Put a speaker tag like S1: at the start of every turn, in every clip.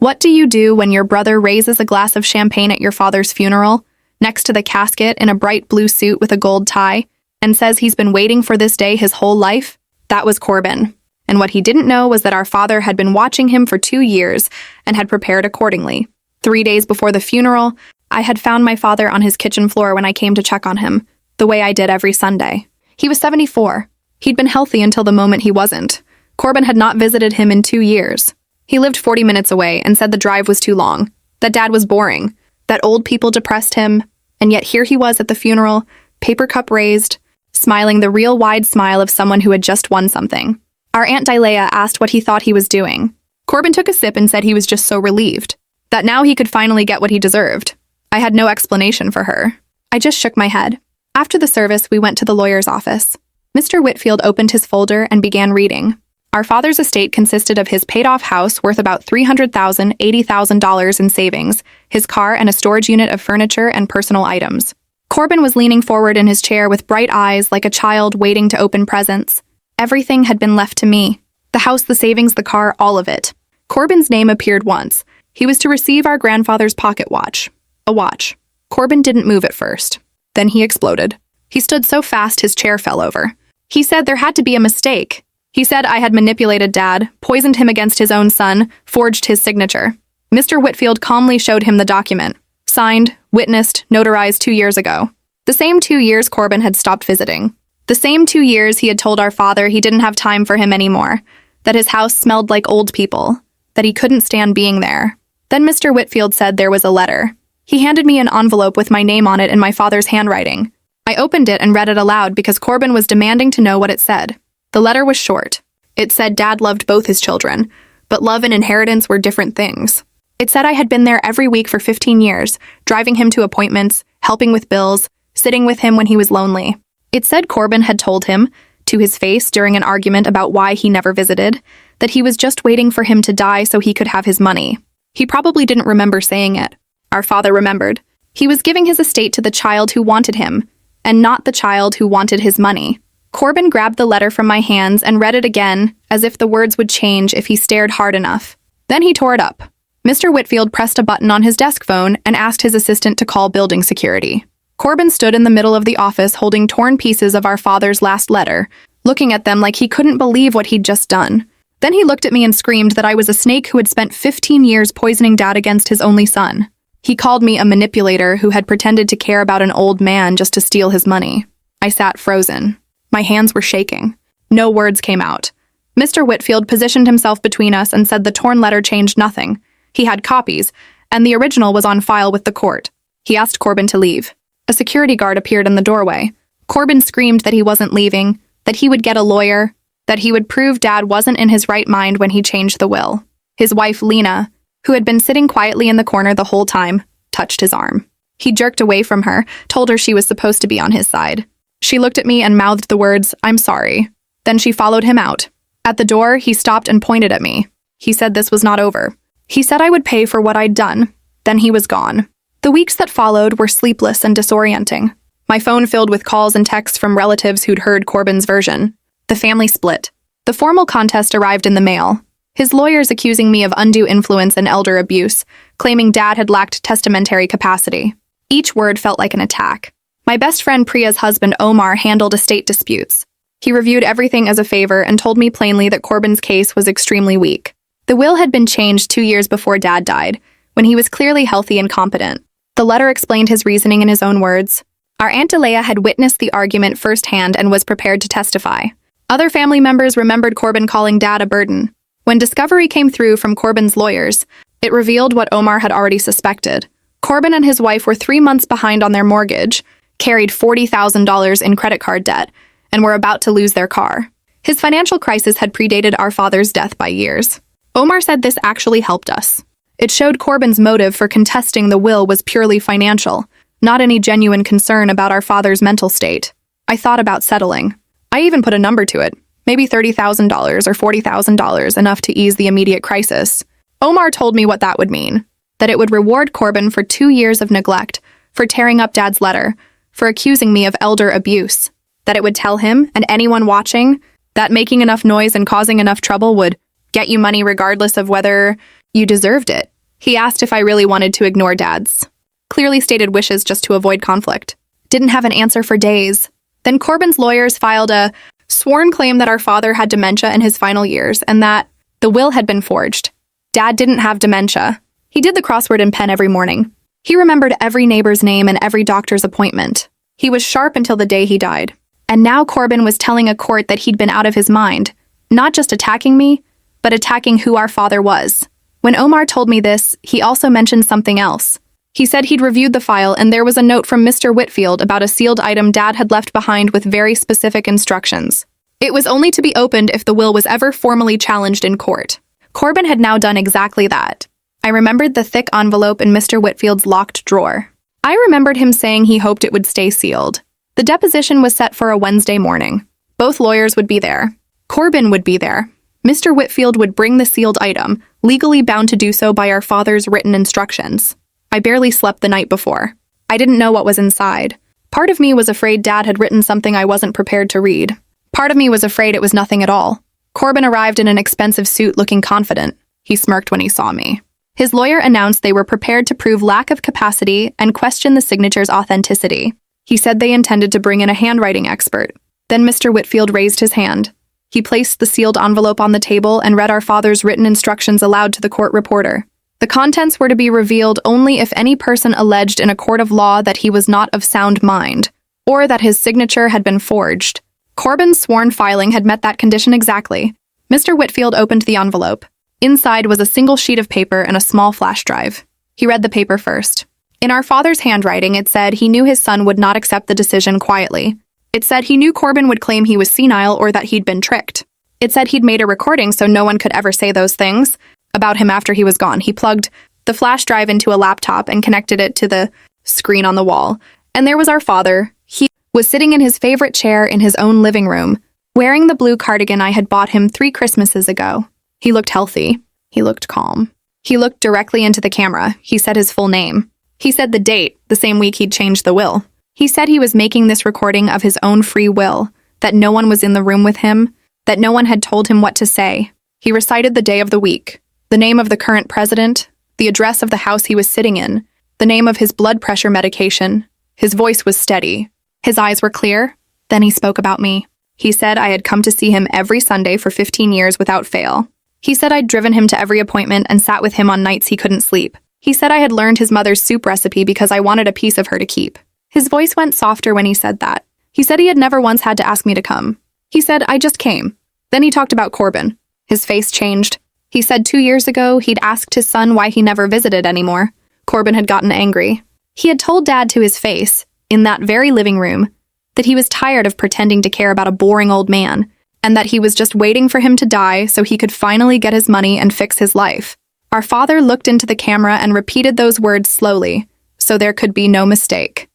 S1: What do you do when your brother raises a glass of champagne at your father's funeral, next to the casket in a bright blue suit with a gold tie, and says he's been waiting for this day his whole life? That was Corbin. And what he didn't know was that our father had been watching him for 2 years and had prepared accordingly. 3 days before the funeral, I had found my father on his kitchen floor when I came to check on him, the way I did every Sunday. He was 74. He'd been healthy until the moment he wasn't. Corbin had not visited him in 2 years. He lived 40 minutes away and said the drive was too long, that Dad was boring, that old people depressed him, and yet here he was at the funeral, paper cup raised, smiling the real wide smile of someone who had just won something. Our Aunt Dilea asked what he thought he was doing. Corbin took a sip and said he was just so relieved, that now he could finally get what he deserved. I had no explanation for her. I just shook my head. After the service, we went to the lawyer's office. Mr. Whitfield opened his folder and began reading. Our father's estate consisted of his paid-off house worth about $300,000, $80,000 in savings, his car, and a storage unit of furniture and personal items. Corbin was leaning forward in his chair with bright eyes like a child waiting to open presents. Everything had been left to me. The house, the savings, the car, all of it. Corbin's name appeared once. He was to receive our grandfather's pocket watch. A watch. Corbin didn't move at first. Then he exploded. He stood so fast his chair fell over. He said there had to be a mistake. He said I had manipulated Dad, poisoned him against his own son, forged his signature. Mr. Whitfield calmly showed him the document. Signed, witnessed, notarized 2 years ago. The same 2 years Corbin had stopped visiting. The same 2 years he had told our father he didn't have time for him anymore, that his house smelled like old people, that he couldn't stand being there. Then Mr. Whitfield said there was a letter. He handed me an envelope with my name on it in my father's handwriting. I opened it and read it aloud because Corbin was demanding to know what it said. The letter was short. It said Dad loved both his children, but love and inheritance were different things. It said I had been there every week for 15 years, driving him to appointments, helping with bills, sitting with him when he was lonely. It said Corbin had told him, to his face during an argument about why he never visited, that he was just waiting for him to die so he could have his money. He probably didn't remember saying it. Our father remembered. He was giving his estate to the child who wanted him, and not the child who wanted his money. Corbin grabbed the letter from my hands and read it again, as if the words would change if he stared hard enough. Then he tore it up. Mr. Whitfield pressed a button on his desk phone and asked his assistant to call building security. Corbin stood in the middle of the office holding torn pieces of our father's last letter, looking at them like he couldn't believe what he'd just done. Then he looked at me and screamed that I was a snake who had spent 15 years poisoning Dad against his only son. He called me a manipulator who had pretended to care about an old man just to steal his money. I sat frozen. My hands were shaking. No words came out. Mr. Whitfield positioned himself between us and said the torn letter changed nothing. He had copies, and the original was on file with the court. He asked Corbin to leave. A security guard appeared in the doorway. Corbin screamed that he wasn't leaving, that he would get a lawyer, that he would prove Dad wasn't in his right mind when he changed the will. His wife, Lena, who had been sitting quietly in the corner the whole time, touched his arm. He jerked away from her, told her she was supposed to be on his side. She looked at me and mouthed the words, "I'm sorry." Then she followed him out. At the door, he stopped and pointed at me. He said this was not over. He said I would pay for what I'd done. Then he was gone. The weeks that followed were sleepless and disorienting. My phone filled with calls and texts from relatives who'd heard Corbin's version. The family split. The formal contest arrived in the mail. His lawyers accusing me of undue influence and elder abuse, claiming Dad had lacked testamentary capacity. Each word felt like an attack. My best friend Priya's husband Omar handled estate disputes. He reviewed everything as a favor and told me plainly that Corbin's case was extremely weak. The will had been changed 2 years before Dad died, when he was clearly healthy and competent. The letter explained his reasoning in his own words. Our Aunt Dilea had witnessed the argument firsthand and was prepared to testify. Other family members remembered Corbin calling Dad a burden. When discovery came through from Corbin's lawyers, it revealed what Omar had already suspected. Corbin and his wife were 3 months behind on their mortgage, carried $40,000 in credit card debt, and were about to lose their car. His financial crisis had predated our father's death by years. Omar said this actually helped us. It showed Corbin's motive for contesting the will was purely financial, not any genuine concern about our father's mental state. I thought about settling. I even put a number to it, maybe $30,000 or $40,000, enough to ease the immediate crisis. Omar told me what that would mean, that it would reward Corbin for 2 years of neglect, for tearing up Dad's letter, for accusing me of elder abuse, that it would tell him and anyone watching that making enough noise and causing enough trouble would get you money regardless of whether you deserved it. He asked if I really wanted to ignore Dad's clearly stated wishes just to avoid conflict. Didn't have an answer for days. Then Corbin's lawyers filed a sworn claim that our father had dementia in his final years and that the will had been forged. Dad didn't have dementia. He did the crossword in pen every morning. He remembered every neighbor's name and every doctor's appointment. He was sharp until the day he died. And now Corbin was telling a court that he'd been out of his mind, not just attacking me, but attacking who our father was. When Omar told me this, he also mentioned something else. He said he'd reviewed the file and there was a note from Mr. Whitfield about a sealed item Dad had left behind with very specific instructions. It was only to be opened if the will was ever formally challenged in court. Corbin had now done exactly that. I remembered the thick envelope in Mr. Whitfield's locked drawer. I remembered him saying he hoped it would stay sealed. The deposition was set for a Wednesday morning. Both lawyers would be there. Corbin would be there. Mr. Whitfield would bring the sealed item, legally bound to do so by our father's written instructions. I barely slept the night before. I didn't know what was inside. Part of me was afraid Dad had written something I wasn't prepared to read. Part of me was afraid it was nothing at all. Corbin arrived in an expensive suit looking confident. He smirked when he saw me. His lawyer announced they were prepared to prove lack of capacity and question the signature's authenticity. He said they intended to bring in a handwriting expert. Then Mr. Whitfield raised his hand. He placed the sealed envelope on the table and read our father's written instructions aloud to the court reporter. The contents were to be revealed only if any person alleged in a court of law that he was not of sound mind, or that his signature had been forged. Corbin's sworn filing had met that condition exactly. Mr. Whitfield opened the envelope. Inside was a single sheet of paper and a small flash drive. He read the paper first. In our father's handwriting, it said he knew his son would not accept the decision quietly. It said he knew Corbin would claim he was senile or that he'd been tricked. It said he'd made a recording so no one could ever say those things about him after he was gone. He plugged the flash drive into a laptop and connected it to the screen on the wall. And there was our father. He was sitting in his favorite chair in his own living room, wearing the blue cardigan I had bought him 3 Christmases ago. He looked healthy. He looked calm. He looked directly into the camera. He said his full name. He said the date, the same week he'd changed the will. He said he was making this recording of his own free will, that no one was in the room with him, that no one had told him what to say. He recited the day of the week, the name of the current president, the address of the house he was sitting in, the name of his blood pressure medication. His voice was steady. His eyes were clear. Then he spoke about me. He said I had come to see him every Sunday for 15 years without fail. He said I'd driven him to every appointment and sat with him on nights he couldn't sleep. He said I had learned his mother's soup recipe because I wanted a piece of her to keep. His voice went softer when he said that. He said he had never once had to ask me to come. He said I just came. Then he talked about Corbin. His face changed. He said 2 years ago he'd asked his son why he never visited anymore. Corbin had gotten angry. He had told Dad to his face, in that very living room, that he was tired of pretending to care about a boring old man, and that he was just waiting for him to die so he could finally get his money and fix his life. Our father looked into the camera and repeated those words slowly, so there could be no mistake.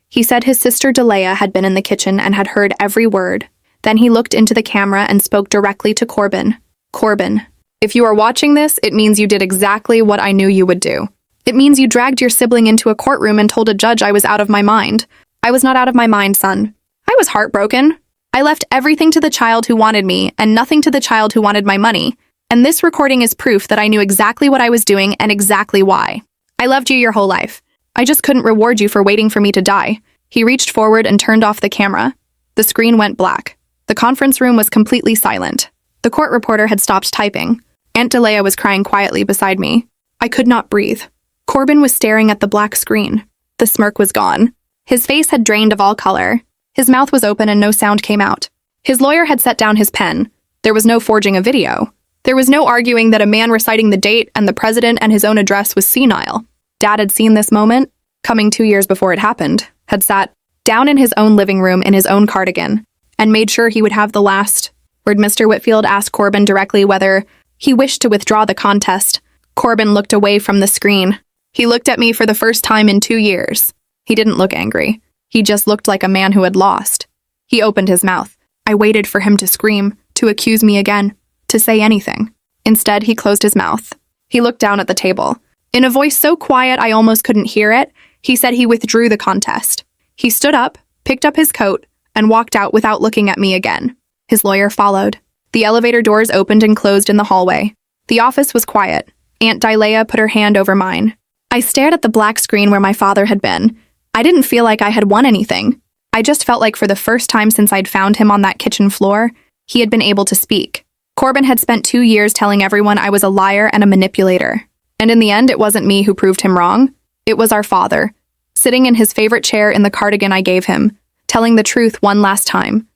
S1: He said his sister Delea had been in the kitchen and had heard every word. Then he looked into the camera and spoke directly to Corbin. Corbin, if you are watching this, it means you did exactly what I knew you would do. It means you dragged your sibling into a courtroom and told a judge I was out of my mind. I was not out of my mind, son. I was heartbroken. I left everything to the child who wanted me and nothing to the child who wanted my money. And this recording is proof that I knew exactly what I was doing and exactly why. I loved you your whole life. I just couldn't reward you for waiting for me to die. He reached forward and turned off the camera. The screen went black. The conference room was completely silent. The court reporter had stopped typing. Aunt Delea was crying quietly beside me. I could not breathe. Corbin was staring at the black screen. The smirk was gone. His face had drained of all color. His mouth was open and no sound came out. His lawyer had set down his pen. There was no forging a video. There was no arguing that a man reciting the date and the president and his own address was senile. Dad had seen this moment, coming 2 years before it happened, had sat down in his own living room in his own cardigan, and made sure he would have the last word. Mr. Whitfield asked Corbin directly whether he wished to withdraw the contest. Corbin looked away from the screen. He looked at me for the first time in 2 years. He didn't look angry. He just looked like a man who had lost. He opened his mouth. I waited for him to scream, to accuse me again, to say anything. Instead, he closed his mouth. He looked down at the table. In a voice so quiet I almost couldn't hear it, he said he withdrew the contest. He stood up, picked up his coat, and walked out without looking at me again. His lawyer followed. The elevator doors opened and closed in the hallway. The office was quiet. Aunt Dilea put her hand over mine. I stared at the black screen where my father had been. I didn't feel like I had won anything. I just felt like for the first time since I'd found him on that kitchen floor, he had been able to speak. Corbin had spent 2 years telling everyone I was a liar and a manipulator. And in the end, it wasn't me who proved him wrong. It was our father, sitting in his favorite chair in the cardigan I gave him, telling the truth one last time.